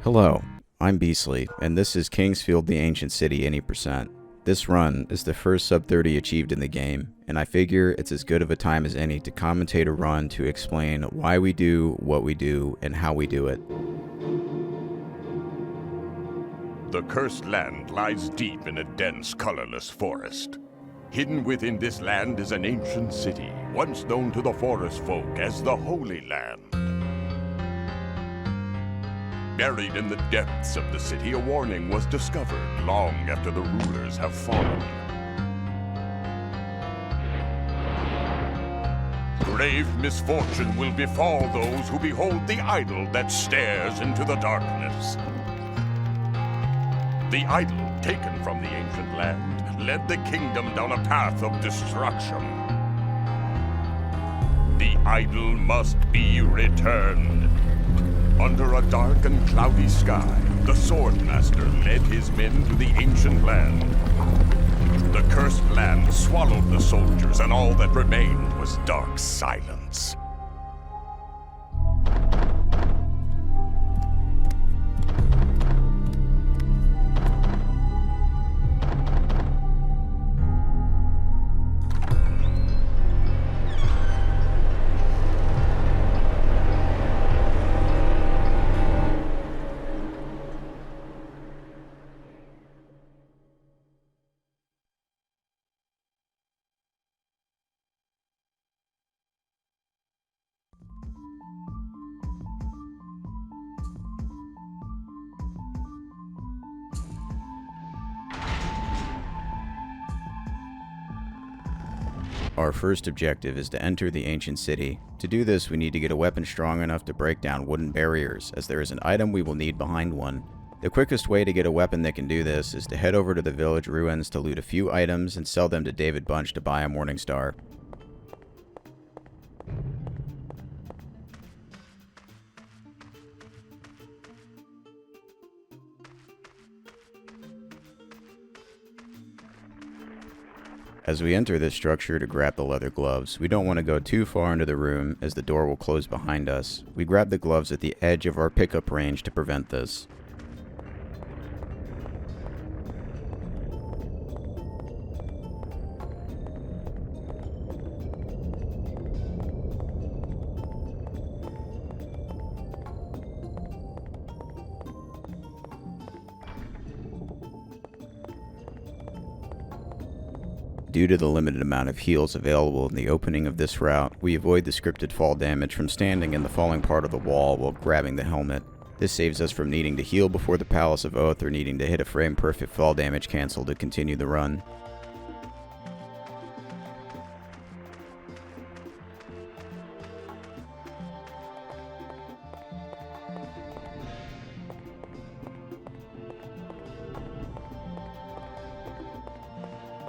Hello, I'm Beasley, and this is Kingsfield the Ancient City any %. This run is the first sub 30 achieved in the game, and I figure it's as good of a time as any to commentate a run to explain why we do what we do and how we do it. The cursed land lies deep in a dense, colorless forest. Hidden within this land is an ancient city, once known to the forest folk as the Holy Land. Buried in the depths of the city, a warning was discovered long after the rulers have fallen. Grave misfortune will befall those who behold the idol that stares into the darkness. The idol, taken from the ancient land, led the kingdom down a path of destruction. The idol must be returned. Under a dark and cloudy sky, the Swordmaster led his men to the ancient land. The cursed land swallowed the soldiers, and all that remained was dark silence. Our first objective is to enter the ancient city. To do this, we need to get a weapon strong enough to break down wooden barriers, as there is an item we will need behind one. The quickest way to get a weapon that can do this is to head over to the village ruins to loot a few items and sell them to David Bunch to buy a Morning Star. As we enter this structure to grab the leather gloves, we don't want to go too far into the room as the door will close behind us. We grab the gloves at the edge of our pickup range to prevent this. Due to the limited amount of heals available in the opening of this route, we avoid the scripted fall damage from standing in the falling part of the wall while grabbing the helmet. This saves us from needing to heal before the Palace of Oath or needing to hit a frame-perfect fall damage cancel to continue the run.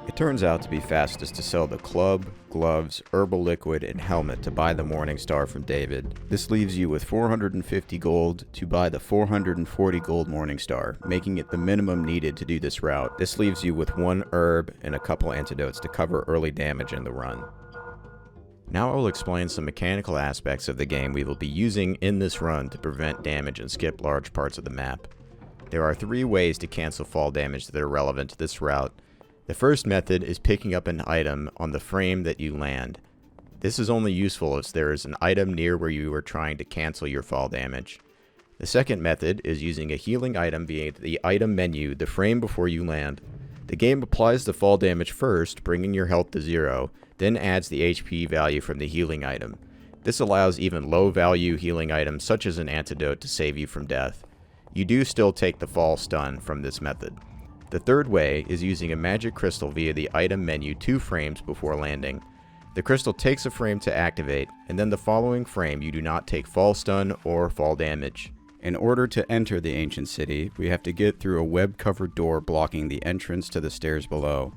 It turns out to be fastest to sell the club, gloves, herbal liquid, and helmet to buy the Morning Star from David. This leaves you with 450 gold to buy the 440 gold Morning Star, making it the minimum needed to do this route. This leaves you with one herb and a couple antidotes to cover early damage in the run. Now I will explain some mechanical aspects of the game we will be using in this run to prevent damage and skip large parts of the map. There are 3 ways to cancel fall damage that are relevant to this route. The first method is picking up an item on the frame that you land. This is only useful if there is an item near where you are trying to cancel your fall damage. The second method is using a healing item via the item menu the frame before you land. The game applies the fall damage first, bringing your health to 0, then adds the HP value from the healing item. This allows even low value healing items such as an antidote to save you from death. You do still take the fall stun from this method. The third way is using a magic crystal via the item menu 2 frames before landing. The crystal takes a frame to activate, and then the following frame you do not take fall stun or fall damage. In order to enter the ancient city, we have to get through a web-covered door blocking the entrance to the stairs below.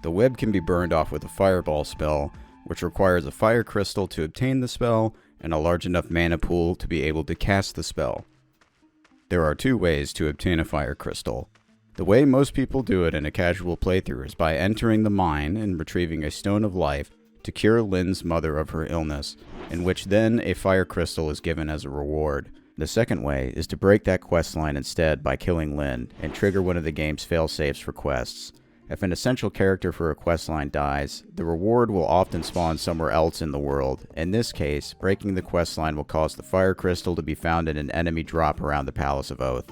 The web can be burned off with a fireball spell, which requires a fire crystal to obtain the spell and a large enough mana pool to be able to cast the spell. There are 2 ways to obtain a fire crystal. The way most people do it in a casual playthrough is by entering the mine and retrieving a Stone of Life to cure Lynn's mother of her illness, in which then a fire crystal is given as a reward. The second way is to break that quest line instead by killing Lynn and trigger one of the game's failsafes for quests. If an essential character for a quest line dies, the reward will often spawn somewhere else in the world. In this case, breaking the quest line will cause the fire crystal to be found in an enemy drop around the Palace of Oath.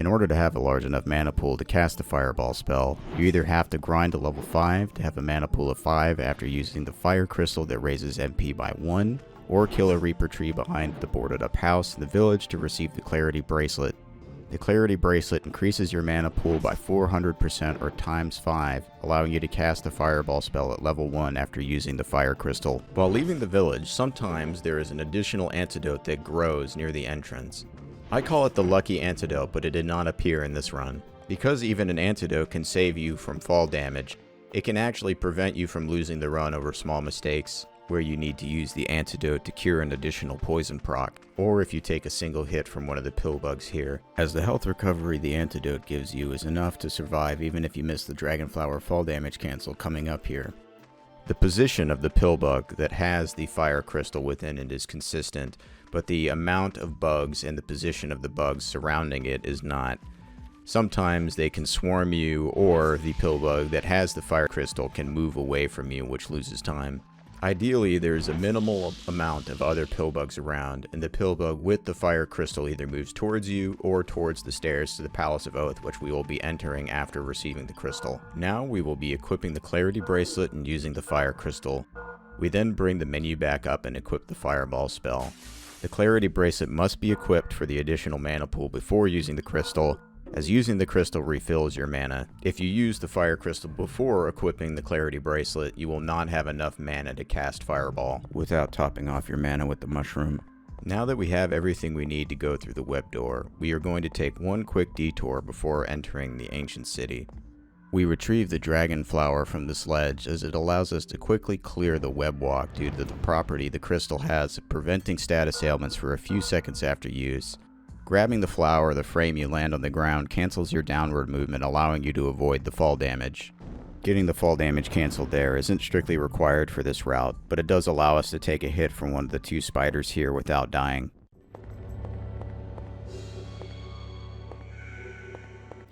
In order to have a large enough mana pool to cast the Fireball spell, you either have to grind to level 5 to have a mana pool of 5 after using the Fire Crystal that raises MP by 1, or kill a Reaper tree behind the boarded up house in the village to receive the Clarity Bracelet. The Clarity Bracelet increases your mana pool by 400% or times 5, allowing you to cast the Fireball spell at level 1 after using the Fire Crystal. While leaving the village, sometimes there is an additional antidote that grows near the entrance. I call it the lucky antidote, but it did not appear in this run. Because even an antidote can save you from fall damage, it can actually prevent you from losing the run over small mistakes, where you need to use the antidote to cure an additional poison proc, or if you take a single hit from one of the pill bugs here, as the health recovery the antidote gives you is enough to survive even if you miss the Dragonflower fall damage cancel coming up here. The position of the pill bug that has the fire crystal within it is consistent, but the amount of bugs and the position of the bugs surrounding it is not. Sometimes they can swarm you, or the pill bug that has the fire crystal can move away from you, which loses time. Ideally, there's a minimal amount of other pill bugs around, and the pill bug with the fire crystal either moves towards you or towards the stairs to the Palace of Oath, which we will be entering after receiving the crystal. Now we will be equipping the Clarity Bracelet and using the fire crystal. We then bring the menu back up and equip the Fireball spell. The Clarity Bracelet must be equipped for the additional mana pool before using the crystal, as using the crystal refills your mana. If you use the Fire Crystal before equipping the Clarity Bracelet, you will not have enough mana to cast Fireball without topping off your mana with the mushroom. Now that we have everything we need to go through the web door, we are going to take one quick detour before entering the ancient city. We retrieve the dragon flower from the sledge as it allows us to quickly clear the web walk due to the property the crystal has of preventing status ailments for a few seconds after use. Grabbing the flower or the frame you land on the ground cancels your downward movement, allowing you to avoid the fall damage. Getting the fall damage cancelled there isn't strictly required for this route, but it does allow us to take a hit from one of the two spiders here without dying.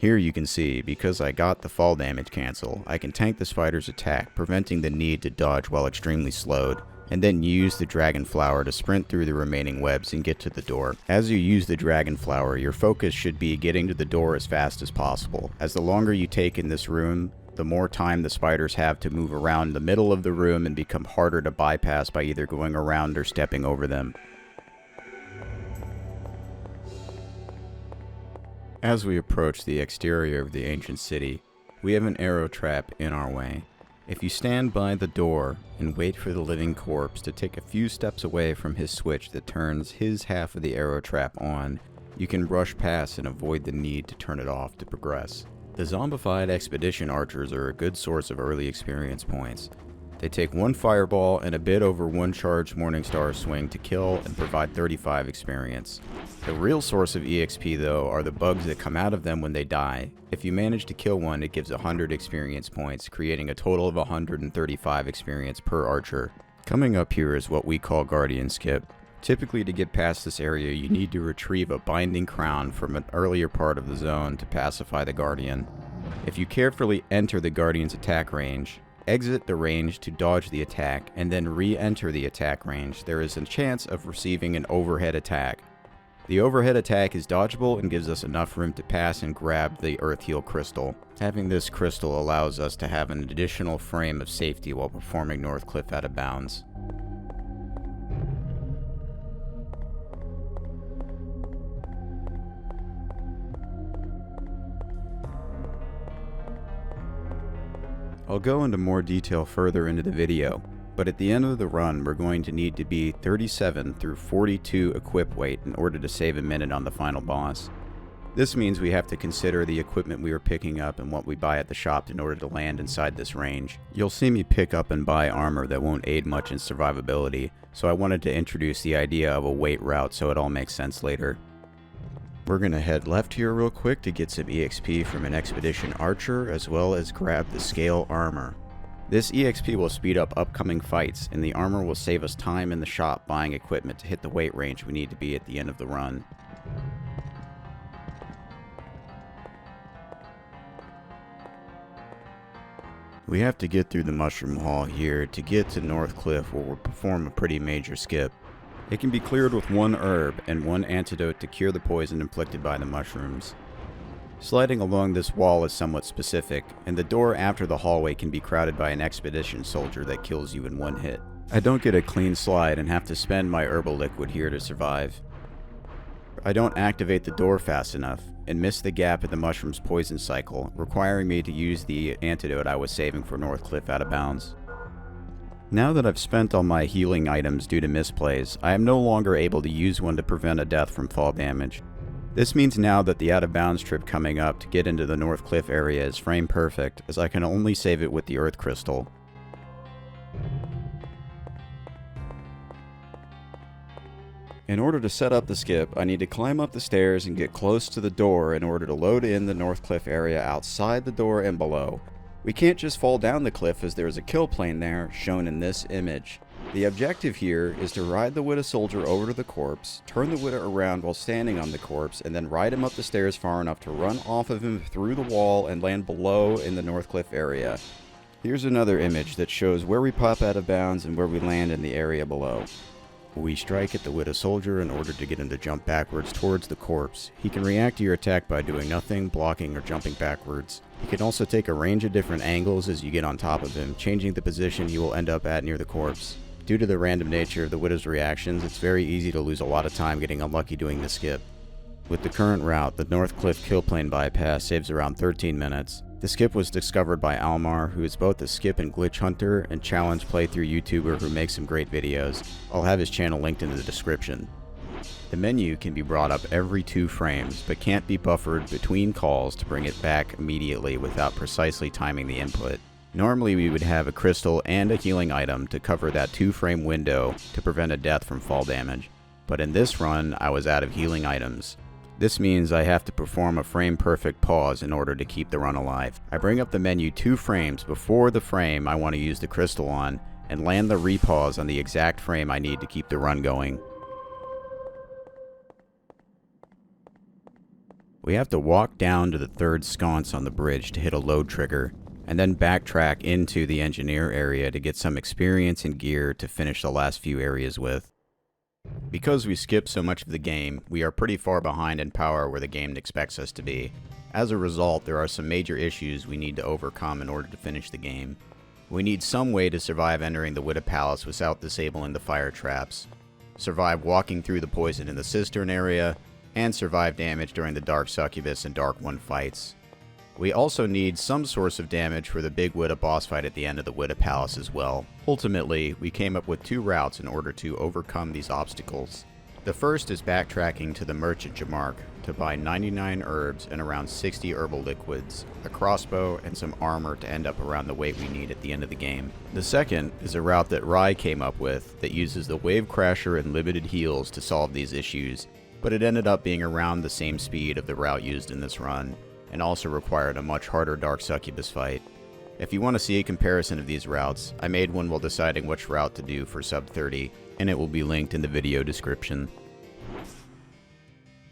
Here you can see, because I got the fall damage cancel, I can tank the spider's attack, preventing the need to dodge while extremely slowed, and then use the dragon flower to sprint through the remaining webs and get to the door. As you use the dragon flower, your focus should be getting to the door as fast as possible, as the longer you take in this room, the more time the spiders have to move around the middle of the room and become harder to bypass by either going around or stepping over them. As we approach the exterior of the ancient city, we have an arrow trap in our way. If you stand by the door and wait for the living corpse to take a few steps away from his switch that turns his half of the arrow trap on, you can rush past and avoid the need to turn it off to progress. The zombified expedition archers are a good source of early experience points. They take one fireball and a bit over one charged Morningstar swing to kill and provide 35 experience. The real source of EXP though are the bugs that come out of them when they die. If you manage to kill one, it gives 100 experience points, creating a total of 135 experience per archer. Coming up here is what we call Guardian Skip. Typically to get past this area you need to retrieve a binding crown from an earlier part of the zone to pacify the Guardian. If you carefully enter the Guardian's attack range, exit the range to dodge the attack, and then re-enter the attack range, there is a chance of receiving an overhead attack. The overhead attack is dodgeable and gives us enough room to pass and grab the Earth Heal Crystal. Having this crystal allows us to have an additional frame of safety while performing Northcliff out of bounds. I'll go into more detail further into the video, but at the end of the run we're going to need to be 37 through 42 equip weight in order to save a minute on the final boss. This means we have to consider the equipment we are picking up and what we buy at the shop in order to land inside this range. You'll see me pick up and buy armor that won't aid much in survivability, so I wanted to introduce the idea of a weight route so it all makes sense later. We're gonna head left here real quick to get some EXP from an Expedition Archer, as well as grab the Scale Armor. This EXP will speed up upcoming fights, and the armor will save us time in the shop buying equipment to hit the weight range we need to be at the end of the run. We have to get through the Mushroom Hall here to get to North Cliff, where we'll perform a pretty major skip. It can be cleared with 1 herb and 1 antidote to cure the poison inflicted by the mushrooms. Sliding along this wall is somewhat specific, and the door after the hallway can be crowded by an expedition soldier that kills you in 1 hit. I don't get a clean slide and have to spend my herbal liquid here to survive. I don't activate the door fast enough, and miss the gap in the mushroom's poison cycle, requiring me to use the antidote I was saving for North Cliff out of bounds. Now that I've spent all my healing items due to misplays, I am no longer able to use one to prevent a death from fall damage. This means now that the out of bounds trip coming up to get into the North Cliff area is frame perfect, as I can only save it with the Earth Crystal. In order to set up the skip, I need to climb up the stairs and get close to the door in order to load in the North Cliff area outside the door and below. We can't just fall down the cliff as there is a kill plane there, shown in this image. The objective here is to ride the Widow soldier over to the corpse, turn the Widow around while standing on the corpse, and then ride him up the stairs far enough to run off of him through the wall and land below in the North Cliff area. Here's another image that shows where we pop out of bounds and where we land in the area below. We strike at the Widow soldier in order to get him to jump backwards towards the corpse. He can react to your attack by doing nothing, blocking, or jumping backwards. He can also take a range of different angles as you get on top of him, changing the position you will end up at near the corpse. Due to the random nature of the Widow's reactions, it's very easy to lose a lot of time getting unlucky doing the skip. With the current route, the North Cliff kill plane bypass saves around 13 minutes. The skip was discovered by Almar, who is both a skip and glitch hunter and challenge playthrough YouTuber who makes some great videos. I'll have his channel linked in the description. The menu can be brought up every 2 frames, but can't be buffered between calls to bring it back immediately without precisely timing the input. Normally we would have a crystal and a healing item to cover that 2-frame window to prevent a death from fall damage. But in this run, I was out of healing items. This means I have to perform a frame-perfect pause in order to keep the run alive. I bring up the menu 2 frames before the frame I want to use the crystal on, and land the repause on the exact frame I need to keep the run going. We have to walk down to the 3rd sconce on the bridge to hit a load trigger, and then backtrack into the engineer area to get some experience and gear to finish the last few areas with. Because we skip so much of the game, we are pretty far behind in power where the game expects us to be. As a result, there are some major issues we need to overcome in order to finish the game. We need some way to survive entering the Widow Palace without disabling the fire traps, survive walking through the poison in the Sistern area, and survive damage during the Dark Succubus and Dark One fights. We also need some source of damage for the big Widow boss fight at the end of the Widow Palace as well. Ultimately, we came up with 2 routes in order to overcome these obstacles. The first is backtracking to the Merchant Jamark to buy 99 herbs and around 60 herbal liquids, a crossbow, and some armor to end up around the weight we need at the end of the game. The second is a route that Rai came up with that uses the Wave Crasher and limited heals to solve these issues, but it ended up being around the same speed of the route used in this run, and also required a much harder Dark Succubus fight. If you want to see a comparison of these routes, I made one while deciding which route to do for sub 30, and it will be linked in the video description.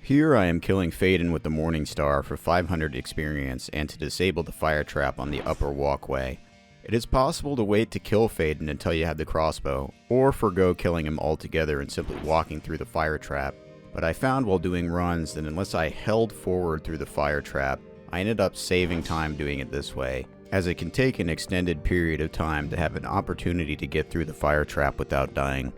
Here I am killing Faden with the Morning Star for 500 experience and to disable the fire trap on the upper walkway. It is possible to wait to kill Faden until you have the crossbow, or forgo killing him altogether and simply walking through the fire trap, but I found while doing runs that unless I held forward through the fire trap, I ended up saving time doing it this way, as it can take an extended period of time to have an opportunity to get through the fire trap without dying.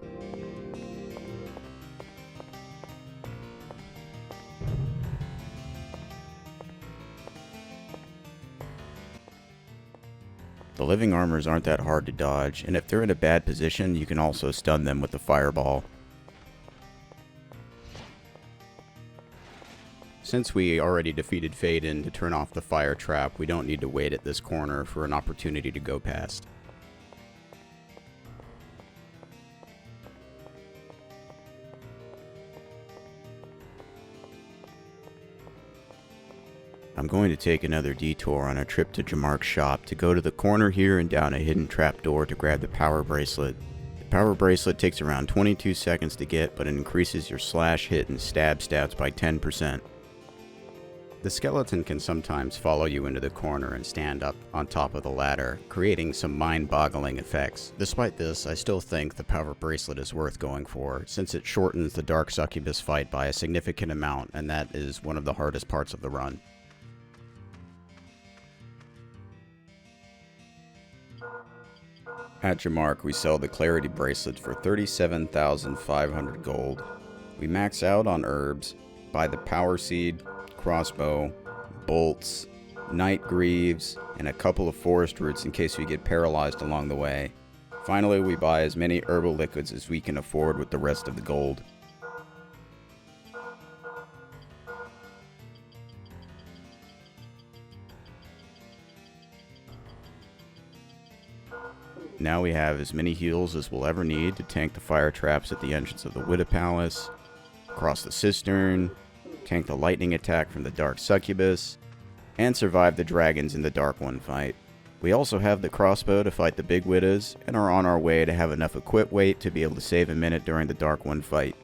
The living armors aren't that hard to dodge, and if they're in a bad position, you can also stun them with the fireball. Since we already defeated Faden to turn off the fire trap, we don't need to wait at this corner for an opportunity to go past. I'm going to take another detour on a trip to Jamark's shop to go to the corner here and down a hidden trapdoor to grab the power bracelet. The power bracelet takes around 22 seconds to get, but it increases your slash, hit, and stab stats by 10%. The skeleton can sometimes follow you into the corner and stand up on top of the ladder, creating some mind-boggling effects. Despite this, I still think the power bracelet is worth going for, since it shortens the dark succubus fight by a significant amount, and that is one of the hardest parts of the run. At Jamark, we sell the clarity bracelets for 37,500 gold. We max out on herbs, buy the power seed, crossbow, bolts, night greaves, and a couple of forest roots in case we get paralyzed along the way. Finally, we buy as many herbal liquids as we can afford with the rest of the gold. Now we have as many heals as we'll ever need to tank the fire traps at the entrance of the Widow Palace, cross the Sistern, tank the lightning attack from the Dark Succubus, and survive the dragons in the Dark One fight. We also have the crossbow to fight the big widows, and are on our way to have enough equip weight to be able to save a minute during the Dark One fight.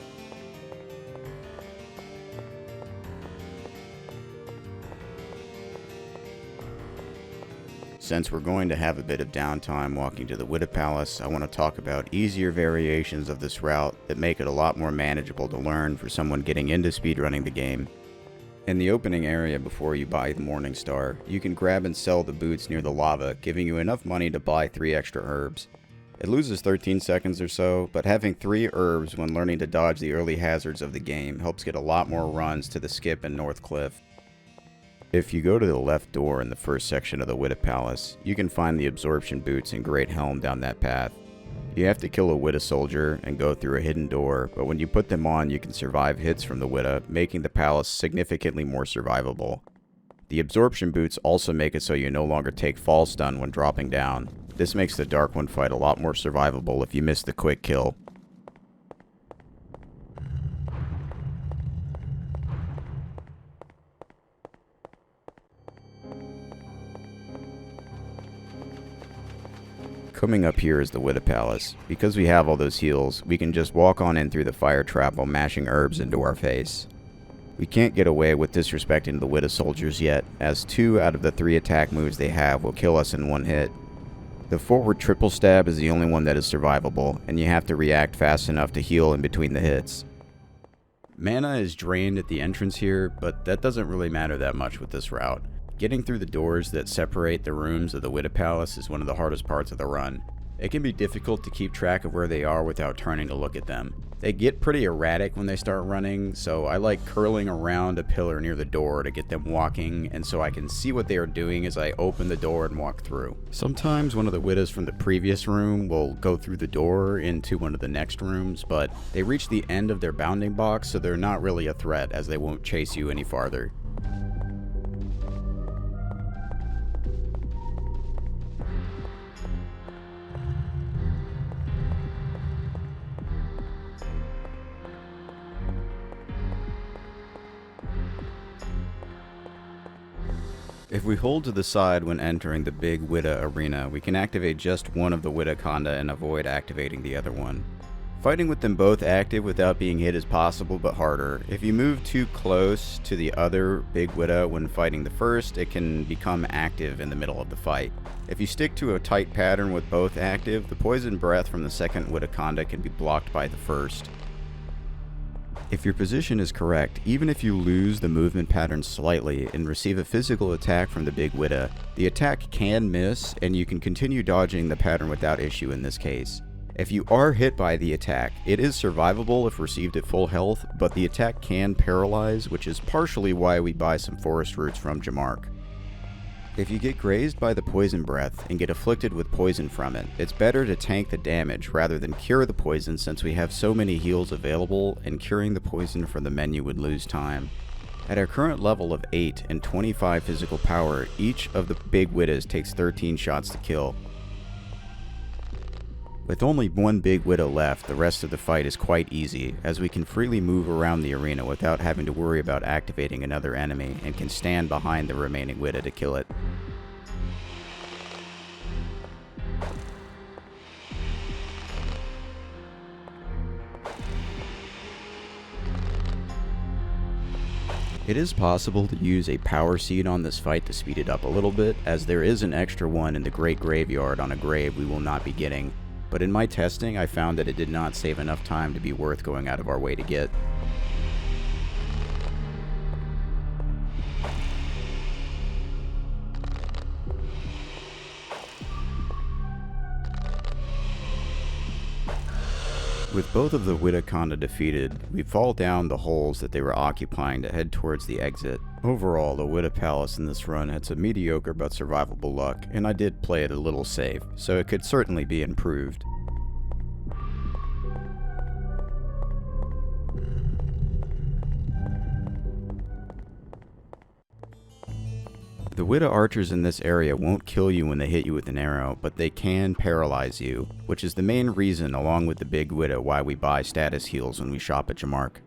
Since we're going to have a bit of downtime walking to the Widow Palace, I want to talk about easier variations of this route that make it a lot more manageable to learn for someone getting into speedrunning the game. In the opening area before you buy the Morning Star, you can grab and sell the boots near the lava, giving you enough money to buy 3 extra herbs. It loses 13 seconds or so, but having 3 herbs when learning to dodge the early hazards of the game helps get a lot more runs to the skip and North Cliff. If you go to the left door in the first section of the Widow Palace, you can find the absorption boots and great helm down that path. You have to kill a Widow soldier and go through a hidden door, but when you put them on you can survive hits from the Widow, making the palace significantly more survivable. The absorption boots also make it so you no longer take fall stun when dropping down. This makes the Dark One fight a lot more survivable if you miss the quick kill. Coming up here is the Widow Palace. Because we have all those heals, we can just walk on in through the fire trap while mashing herbs into our face. We can't get away with disrespecting the Widow soldiers yet, as 2 out of the 3 attack moves they have will kill us in one hit. The forward triple stab is the only one that is survivable, and you have to react fast enough to heal in between the hits. Mana is drained at the entrance here, but that doesn't really matter that much with this route. Getting through the doors that separate the rooms of the Widow Palace is one of the hardest parts of the run. It can be difficult to keep track of where they are without turning to look at them. They get pretty erratic when they start running, so I like curling around a pillar near the door to get them walking, and so I can see what they are doing as I open the door and walk through. Sometimes one of the widows from the previous room will go through the door into one of the next rooms, but they reach the end of their bounding box, so they're not really a threat as they won't chase you any farther. If we hold to the side when entering the big Widow arena, we can activate just one of the Widow Conda and avoid activating the other one. Fighting with them both active without being hit is possible but harder. If you move too close to the other big Widow when fighting the first, it can become active in the middle of the fight. If you stick to a tight pattern with both active, the poison breath from the second Widow Conda can be blocked by the first. If your position is correct, even if you lose the movement pattern slightly and receive a physical attack from the big Widow, the attack can miss and you can continue dodging the pattern without issue in this case. If you are hit by the attack, it is survivable if received at full health, but the attack can paralyze, which is partially why we buy some forest roots from Jamark. If you get grazed by the poison breath and get afflicted with poison from it, it's better to tank the damage rather than cure the poison since we have so many heals available, and curing the poison from the menu would lose time. At our current level of 8 and 25 physical power, each of the big widows takes 13 shots to kill. With only one big widow left, the rest of the fight is quite easy, as we can freely move around the arena without having to worry about activating another enemy, and can stand behind the remaining widow to kill it. It is possible to use a power seed on this fight to speed it up a little bit, as there is an extra one in the Great Graveyard on a grave we will not be getting, but in my testing I found that it did not save enough time to be worth going out of our way to get. With both of the Widoconda defeated, we fall down the holes that they were occupying to head towards the exit. Overall, the Widow Palace in this run had some mediocre but survivable luck, and I did play it a little safe, so it could certainly be improved. The Widow archers in this area won't kill you when they hit you with an arrow, but they can paralyze you, which is the main reason, along with the big Widow, why we buy status heals when we shop at Jamark.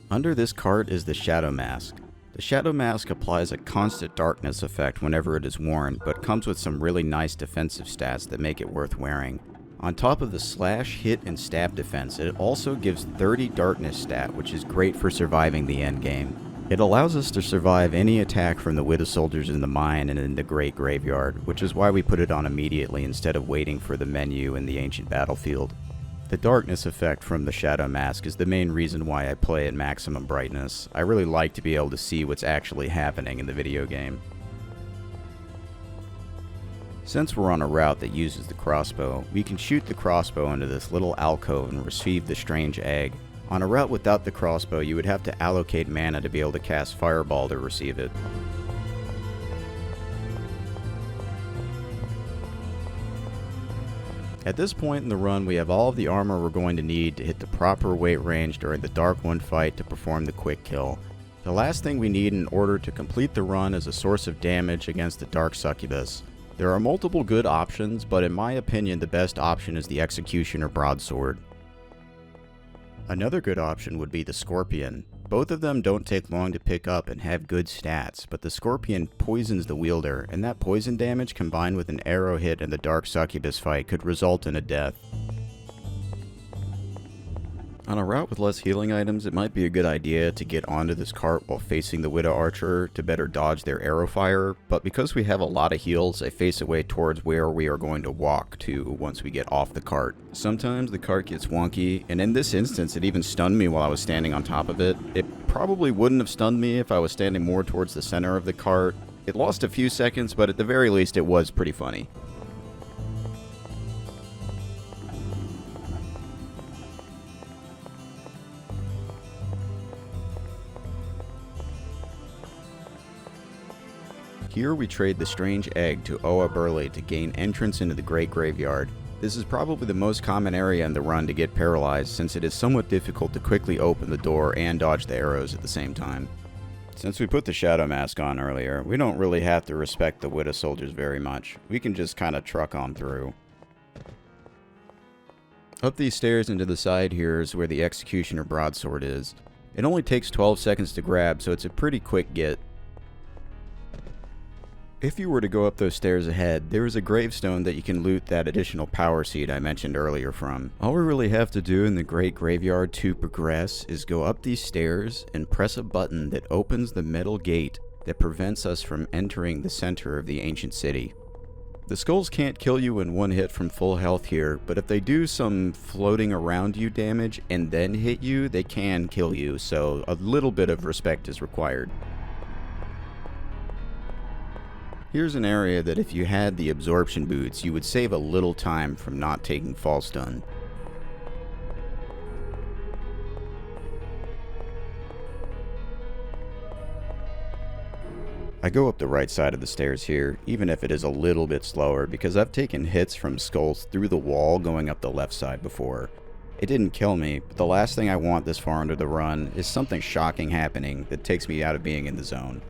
Under this cart is the Shadow Mask. The Shadow Mask applies a constant darkness effect whenever it is worn, but comes with some really nice defensive stats that make it worth wearing. On top of the slash, hit, and stab defense, it also gives 30 darkness stat, which is great for surviving the endgame. It allows us to survive any attack from the Widow soldiers in the mine and in the Great Graveyard, which is why we put it on immediately instead of waiting for the menu in the ancient battlefield. The darkness effect from the Shadow Mask is the main reason why I play at maximum brightness. I really like to be able to see what's actually happening in the video game. Since we're on a route that uses the crossbow, we can shoot the crossbow into this little alcove and receive the strange egg. On a route without the crossbow, you would have to allocate mana to be able to cast Fireball to receive it. At this point in the run, we have all of the armor we're going to need to hit the proper weight range during the Dark One fight to perform the quick kill. The last thing we need in order to complete the run is a source of damage against the Dark Succubus. There are multiple good options, but in my opinion the best option is the Executioner Broadsword. Another good option would be the Scorpion. Both of them don't take long to pick up and have good stats, but the Scorpion poisons the wielder, and that poison damage combined with an arrow hit in the Dark Succubus fight could result in a death. On a route with less healing items, it might be a good idea to get onto this cart while facing the Widow Archer to better dodge their arrow fire, but because we have a lot of heals, I face away towards where we are going to walk to once we get off the cart. Sometimes the cart gets wonky, and in this instance it even stunned me while I was standing on top of it. It probably wouldn't have stunned me if I was standing more towards the center of the cart. It lost a few seconds, but at the very least it was pretty funny. Here we trade the strange egg to Oa Burley to gain entrance into the Great Graveyard. This is probably the most common area in the run to get paralyzed, since it is somewhat difficult to quickly open the door and dodge the arrows at the same time. Since we put the Shadow Mask on earlier, we don't really have to respect the Widow soldiers very much. We can just kinda truck on through. Up these stairs into the side here is where the Executioner Broadsword is. It only takes 12 seconds to grab, so it's a pretty quick get. If you were to go up those stairs ahead, there is a gravestone that you can loot that additional power seed I mentioned earlier from. All we really have to do in the Great Graveyard to progress is go up these stairs and press a button that opens the metal gate that prevents us from entering the center of the ancient city. The skulls can't kill you in one hit from full health here, but if they do some floating around you damage and then hit you, they can kill you, so a little bit of respect is required. Here's an area that if you had the absorption boots, you would save a little time from not taking fall stun. I go up the right side of the stairs here, even if it is a little bit slower, because I've taken hits from skulls through the wall going up the left side before. It didn't kill me, but the last thing I want this far into the run is something shocking happening that takes me out of being in the zone.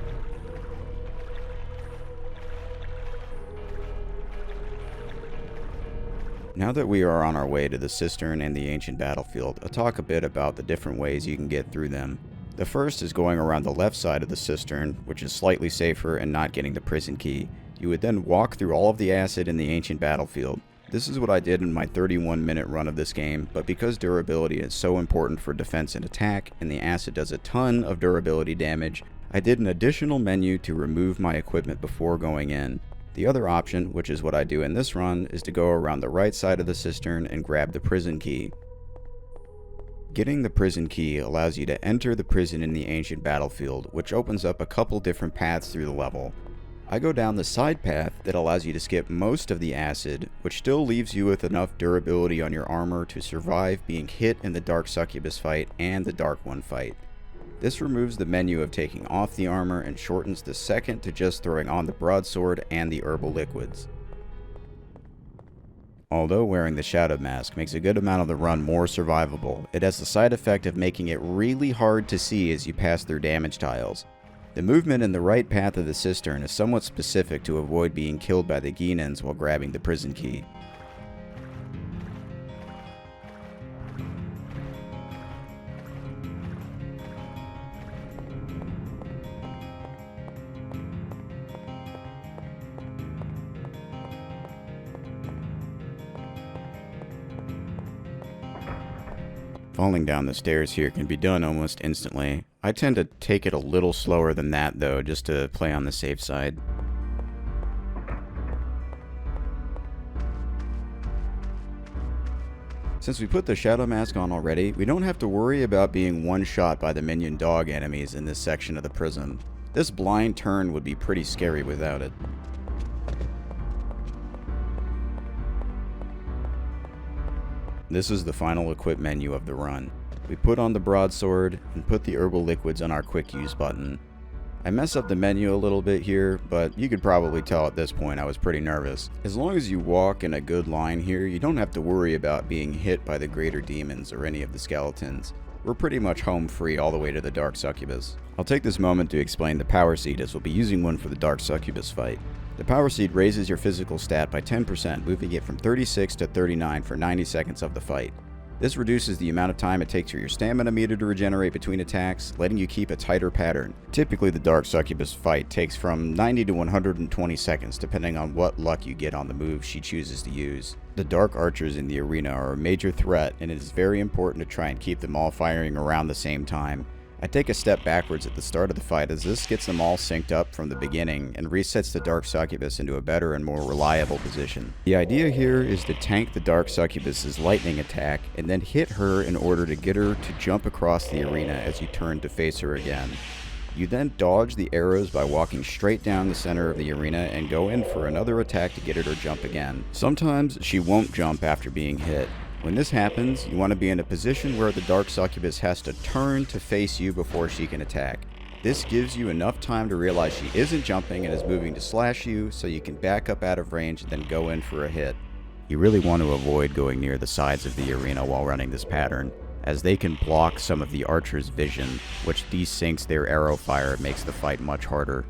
Now that we are on our way to the Sistern and the ancient battlefield, I'll talk a bit about the different ways you can get through them. The first is going around the left side of the Sistern, which is slightly safer and not getting the prison key. You would then walk through all of the acid in the ancient battlefield. This is what I did in my 31-minute run of this game, but because durability is so important for defense and attack, and the acid does a ton of durability damage, I did an additional menu to remove my equipment before going in. The other option, which is what I do in this run, is to go around the right side of the Sistern and grab the prison key. Getting the prison key allows you to enter the prison in the ancient battlefield, which opens up a couple different paths through the level. I go down the side path that allows you to skip most of the acid, which still leaves you with enough durability on your armor to survive being hit in the Dark Succubus fight and the Dark One fight. This removes the menu of taking off the armor and shortens the second to just throwing on the broadsword and the herbal liquids. Although wearing the shadow mask makes a good amount of the run more survivable, it has the side effect of making it really hard to see as you pass through damage tiles. The movement in the right path of the Sistern is somewhat specific to avoid being killed by the Ginans while grabbing the prison key. Falling down the stairs here can be done almost instantly. I tend to take it a little slower than that though, just to play on the safe side. Since we put the shadow mask on already, we don't have to worry about being one-shot by the minion dog enemies in this section of the prison. This blind turn would be pretty scary without it. This is the final equip menu of the run. We put on the broadsword and put the herbal liquids on our quick use button. I mess up the menu a little bit here, but you could probably tell at this point I was pretty nervous. As long as you walk in a good line here, you don't have to worry about being hit by the greater demons or any of the skeletons. We're pretty much home free all the way to the Dark Succubus. I'll take this moment to explain the power seed, as we'll be using one for the Dark Succubus fight. The power seed raises your physical stat by 10%, moving it from 36 to 39 for 90 seconds of the fight. This reduces the amount of time it takes for your stamina meter to regenerate between attacks, letting you keep a tighter pattern. Typically, the Dark Succubus fight takes from 90 to 120 seconds, depending on what luck you get on the move she chooses to use. The Dark Archers in the arena are a major threat, and it is very important to try and keep them all firing around the same time. I take a step backwards at the start of the fight, as this gets them all synced up from the beginning and resets the Dark Succubus into a better and more reliable position. The idea here is to tank the Dark Succubus's lightning attack and then hit her in order to get her to jump across the arena as you turn to face her again. You then dodge the arrows by walking straight down the center of the arena and go in for another attack to get her to jump again. Sometimes she won't jump after being hit. When this happens, you want to be in a position where the Dark Succubus has to turn to face you before she can attack. This gives you enough time to realize she isn't jumping and is moving to slash you, so you can back up out of range and then go in for a hit. You really want to avoid going near the sides of the arena while running this pattern, as they can block some of the archer's vision, which desyncs their arrow fire and makes the fight much harder.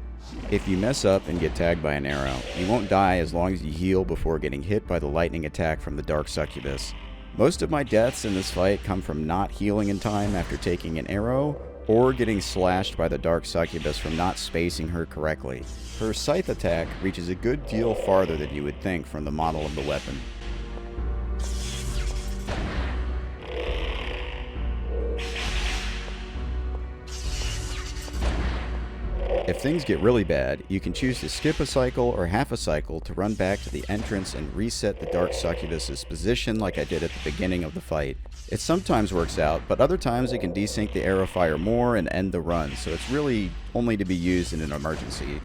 If you mess up and get tagged by an arrow, you won't die as long as you heal before getting hit by the lightning attack from the Dark Succubus. Most of my deaths in this fight come from not healing in time after taking an arrow, or getting slashed by the Dark Succubus from not spacing her correctly. Her scythe attack reaches a good deal farther than you would think from the model of the weapon. If things get really bad, you can choose to skip a cycle or half a cycle to run back to the entrance and reset the Dark Succubus's position like I did at the beginning of the fight. It sometimes works out, but other times it can desync the arrow fire more and end the run, so it's really only to be used in an emergency.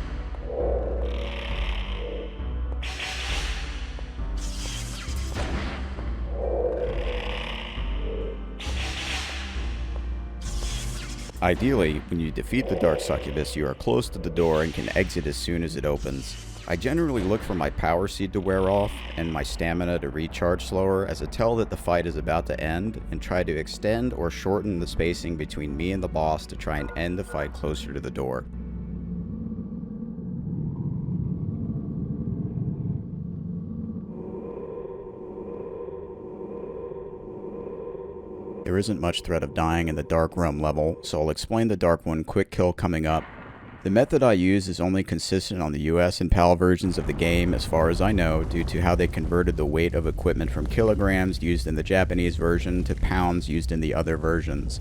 Ideally, when you defeat the Dark Succubus, you are close to the door and can exit as soon as it opens. I generally look for my power seed to wear off and my stamina to recharge slower as a tell that the fight is about to end, and try to extend or shorten the spacing between me and the boss to try and end the fight closer to the door. There isn't much threat of dying in the dark room level, so I'll explain the dark one quick kill coming up. The method I use is only consistent on the US and PAL versions of the game as far as I know, due to how they converted the weight of equipment from kilograms used in the Japanese version to pounds used in the other versions.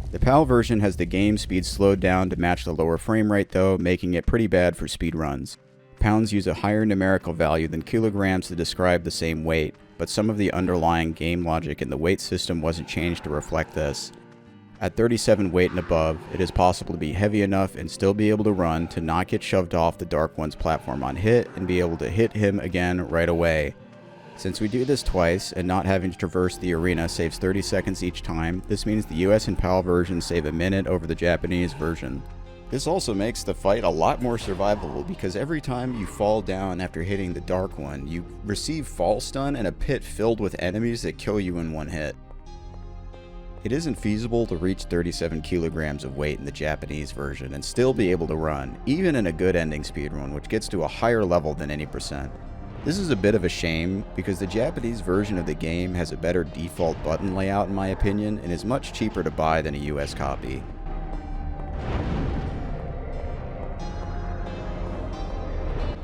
The PAL version has the game speed slowed down to match the lower frame rate though, making it pretty bad for speedruns. Pounds use a higher numerical value than kilograms to describe the same weight, but some of the underlying game logic in the weight system wasn't changed to reflect this. At 37 weight and above, it is possible to be heavy enough and still be able to run to not get shoved off the Dark One's platform on hit and be able to hit him again right away. Since we do this twice and not having to traverse the arena saves 30 seconds each time, this means the US and PAL versions save a minute over the Japanese version. This also makes the fight a lot more survivable because every time you fall down after hitting the Dark One, you receive fall stun and a pit filled with enemies that kill you in one hit. It isn't feasible to reach 37 kilograms of weight in the Japanese version and still be able to run, even in a good ending speedrun, which gets to a higher level than any percent. This is a bit of a shame because the Japanese version of the game has a better default button layout in my opinion and is much cheaper to buy than a US copy.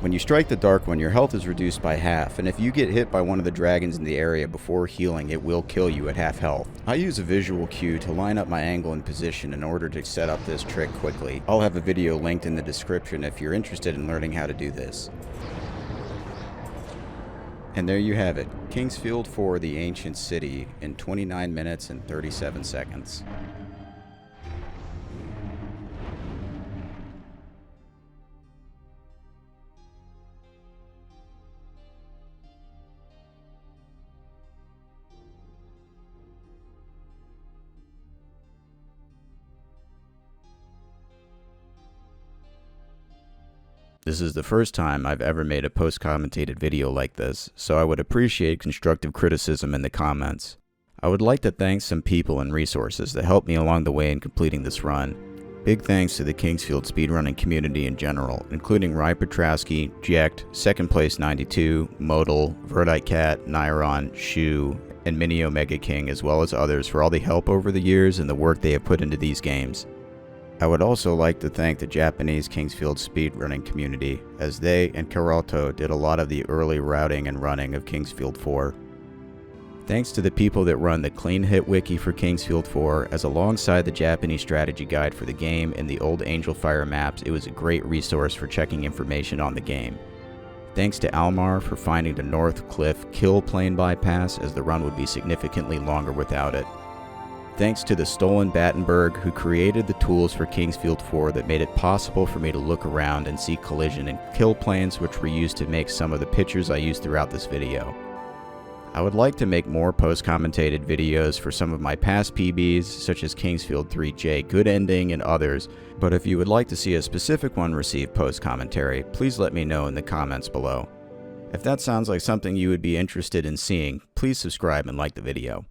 When you strike the Dark One, your health is reduced by half, and if you get hit by one of the dragons in the area before healing, it will kill you at half health. I use a visual cue to line up my angle and position in order to set up this trick quickly. I'll have a video linked in the description if you're interested in learning how to do this. And there you have it, Kingsfield 4, the Ancient City, in 29 minutes and 37 seconds. This is the first time I've ever made a post-commentated video like this, so I would appreciate constructive criticism in the comments. I would like to thank some people and resources that helped me along the way in completing this run. Big thanks to the Kingsfield speedrunning community in general, including Rye Petrowski, Jekt, Second Place 92, Modal, Verdite Cat, Nyron, Shu, and Mini Omega King, as well as others for all the help over the years and the work they have put into these games. I would also like to thank the Japanese Kingsfield speedrunning community, as they and Karoto did a lot of the early routing and running of Kingsfield 4. Thanks to the people that run the Clean Hit Wiki for Kingsfield 4, as alongside the Japanese strategy guide for the game and the old Angel Fire maps, it was a great resource for checking information on the game. Thanks to Almar for finding the North Cliff Kill Plane bypass, as the run would be significantly longer without it. Thanks to the Stolen Battenberg, who created the tools for Kingsfield 4 that made it possible for me to look around and see collision and kill planes, which were used to make some of the pictures I used throughout this video. I would like to make more post-commentated videos for some of my past PBs, such as Kingsfield 3J, Good Ending, and others, but if you would like to see a specific one receive post-commentary, please let me know in the comments below. If that sounds like something you would be interested in seeing, please subscribe and like the video.